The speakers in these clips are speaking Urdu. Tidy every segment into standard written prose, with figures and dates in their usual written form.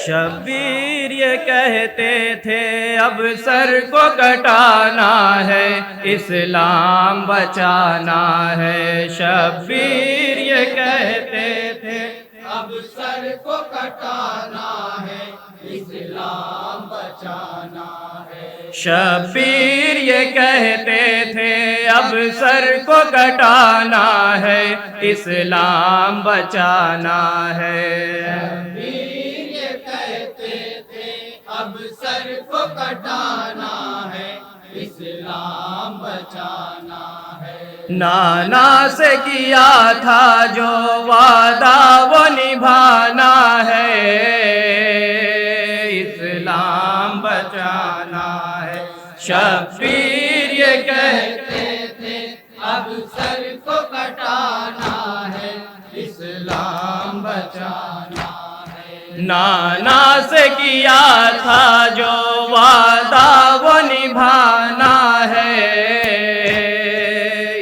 شبیر یہ کہتے تھے اب سر کو کٹانا ہے، اسلام بچانا ہے۔ شبیر یہ کہتے تھے اب سر کو کٹانا ہے، اسلام بچانا ہے۔ شبیر یہ کہتے تھے اب سر کو کٹانا ہے، اسلام بچانا ہے۔ اب سر کو کٹانا ہے، اسلام بچانا ہے۔ نانا سے کیا تھا جو وعدہ وہ نبھانا ہے، اسلام بچانا ہے۔ شبیر یہ کہتے تھے اب سر کو کٹانا ہے، اسلام بچانا ہے۔ نانا سے کیا تھا جو وعدہ وہ نبھانا ہے،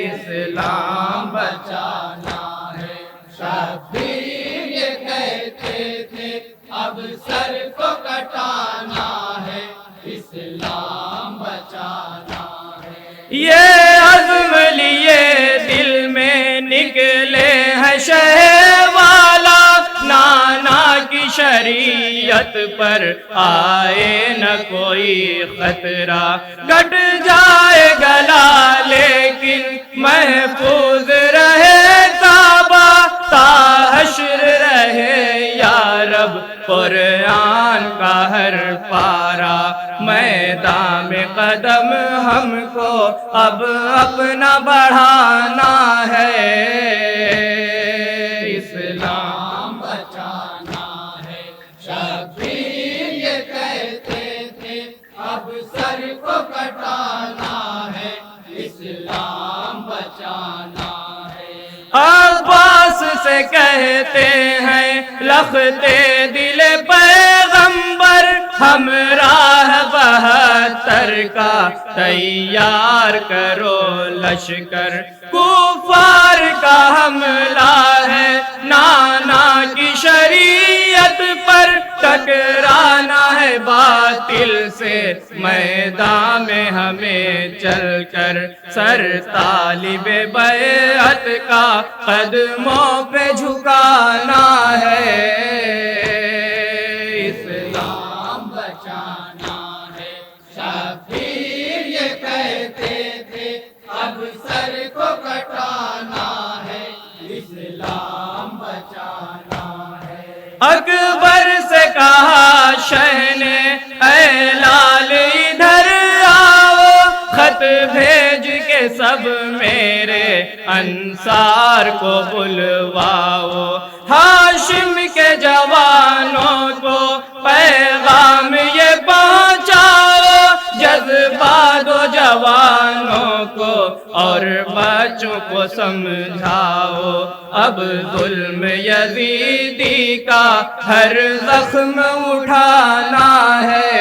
اسلام بچانا ہے۔ شبیر یہ کہتے تھے اب سر کو کٹانا ہے، اسلام بچانا ہے۔ یہ عزم لیے دل میں نکلے ہیں شہر والا، نانا کی شریعت پر آئے نہ کوئی خطرہ، کٹ جائے گلا لیکن محفوظ رہے کعبہ، تا حشر رہے یا رب قرآن کا ہر پارا۔ میدان میں قدم ہم کو اب اپنا بڑھانا ہے، اسلام بچانا ہے۔ شبیر یہ کہتے تھے اب سر کو کٹانا ہے، اسلام بچانا ہے۔ عباس سے کہتے ہیں لختے دل پیغمبر، ہمراہ 72 کا تیار کرو لشکر، کفار کا حملہ ہے نانا کی شریعت پر، ٹکرانا ہے باطل سے میدان میں ہمیں چل کر، سر طالب بیعت کا قدموں پہ جھکانا ہے، اسلام بچانا ہے۔ شبیر یہ کہتے تھے اب سر کو کٹانا ہے، اسلام بچانا ہے۔ اکبر سے کہا شہ نے اے لال ادھر آؤ، خط بھیج کے سب میرے انصار کو بلواؤ، ہاشم کے جوانوں کو پیغام یہ پہنچاؤ، جذبہ دو جوانوں کو اور بچوں کو سمجھاؤ، اب ظلم یزیدی کا ہر زخم اٹھانا ہے،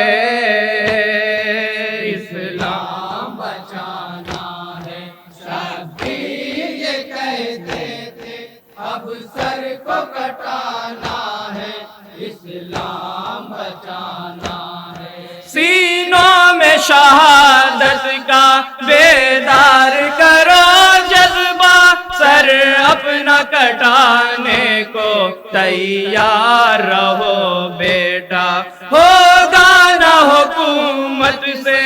اسلام بچانا ہے۔ شبیر یہ کہتے تھے اب سر کو کٹانا ہے، اسلام بچانا ہے۔ سینوں میں شہادت کا بیدار کرو جذبہ، سر اپنا کٹانے کو تیار رہو بیٹا، ہوگا نہ حکومت سے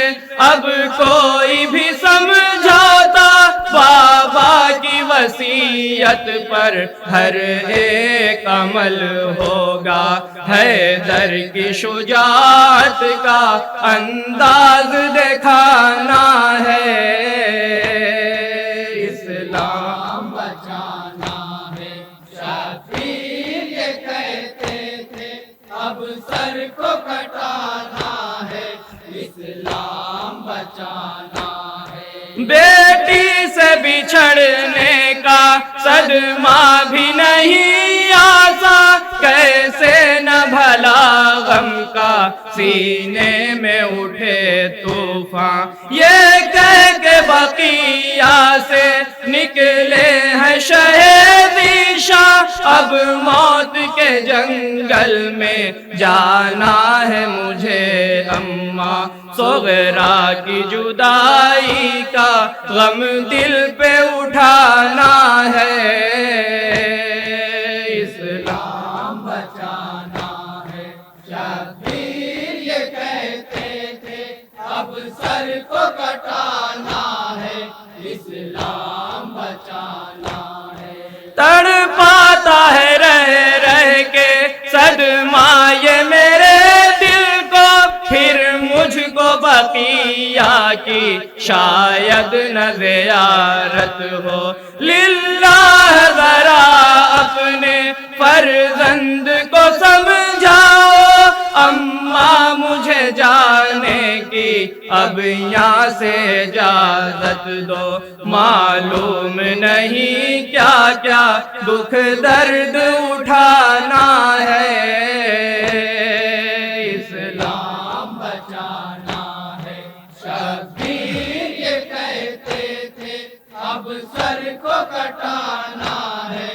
اب کوئی بھی سمجھوتا، بابا کی وصیت پر ہر ایک عمل ہوگا، حیدر کی شجاعت کا انداز دکھانا ہے، اسلام بچانا ہے۔ شبیر یہ کہتے تھے اب سر کو کٹانا ہے، اسلام بچانا ہے۔ بیٹی سے بچھڑنے کا صدمہ بھی نہیں آسان، کیسے نہ بھلا غم کا سینے میں اٹھے طوفان، یہ کہہ کے بقیہ سے نکلے ہیں شہید شاہ، اب موت کے جنگل میں جانا ہے مجھے اماں صغرا کی جدائی کا غم دل پہ اٹھانا ہے اسلام بچانا ہے شبیر یہ کہتے تھے اب سر کو کٹانا ہے اسلام بچانا ہے تڑپاتا ہے رہ رہ کے صدمہ یہ میرے دل کو پھر مجھ کو بقیہ کی شاید نہ زیارت ہو للہ ذرا اپنے فرزند کو سمجھاؤ اماں مجھے جانے کی اب یہاں سے اجازت دو معلوم نہیں کیا کیا دکھ درد اٹھانا ہے اسلام بچانا ہے شبیر یہ کہتے تھے اب سر کو کٹانا ہے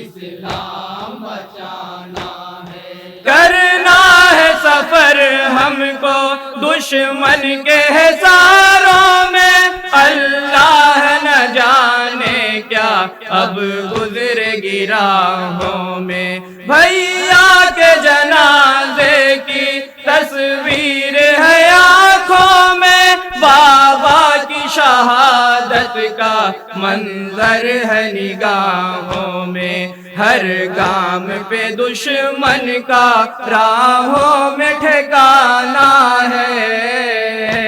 اسلام بچانا ہے کرنا ہے سفر ہم کو دشمن کے حصاروں میں اللہ نہ جانے کیا اب گزر گراہوں میں بھیا کے جنازے کی تصویر ہے آنکھوں میں بابا کی شہادت کا منظر ہے نگاہوں میں ہر گام پہ دشمن کا راہوں میں ٹھکانا ہے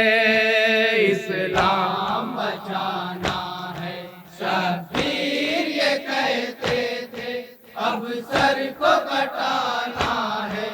اسلام بچانا ہے شبیر یہ کہتے تھے اب سر کو کٹانا ہے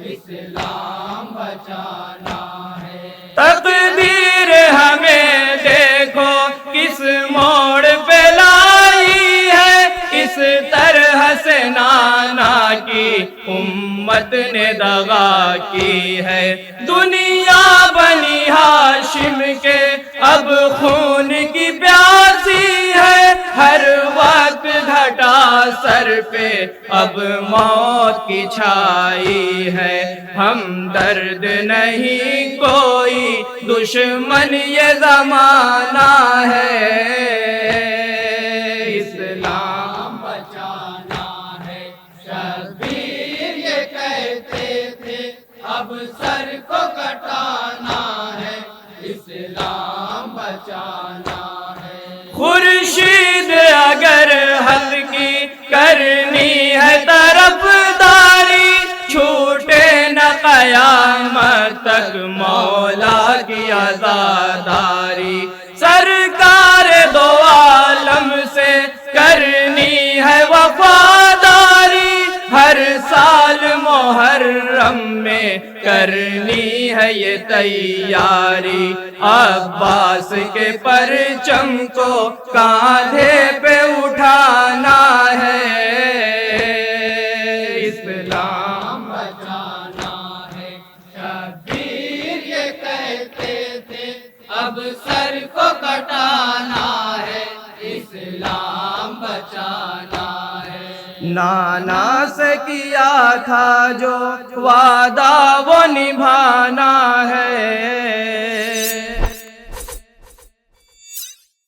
اسلام بچانا ہے تقدیر ہمیں دیکھو کس موڑ پہ لائی ہے اس طرح سے نانا کی امت نے دغا کی ہے دنیا بنی ہاشم کے اب خون کی پیاسی ہے ہر وقت گھٹا سر پہ اب موت کی چھائی ہے ہم درد نہیں کوئی دشمن یہ زمانہ ہے اسلام بچانا ہے شبیر یہ کہتے تھے اب سر کو کٹانا ہے اسلام بچانا ہے خورشید اگر حق کی کرنی ہے طرفداری چھوٹے نہ قیامت تک مولا کی عزاداری سرکار دو عالم سے کرنی ہے وفاداری ہر سال محرم میں کرنی ہے یہ تیاری عباس کے پرچم کو کاندھے پہ اٹھانا ہے اسلام بچانا ہے شبیر یہ کہتے تھے اب سر کو کٹانا ہے اسلام بچانا ہے نانا سے کیا تھا جو وعدہ وہ نبھانا ہے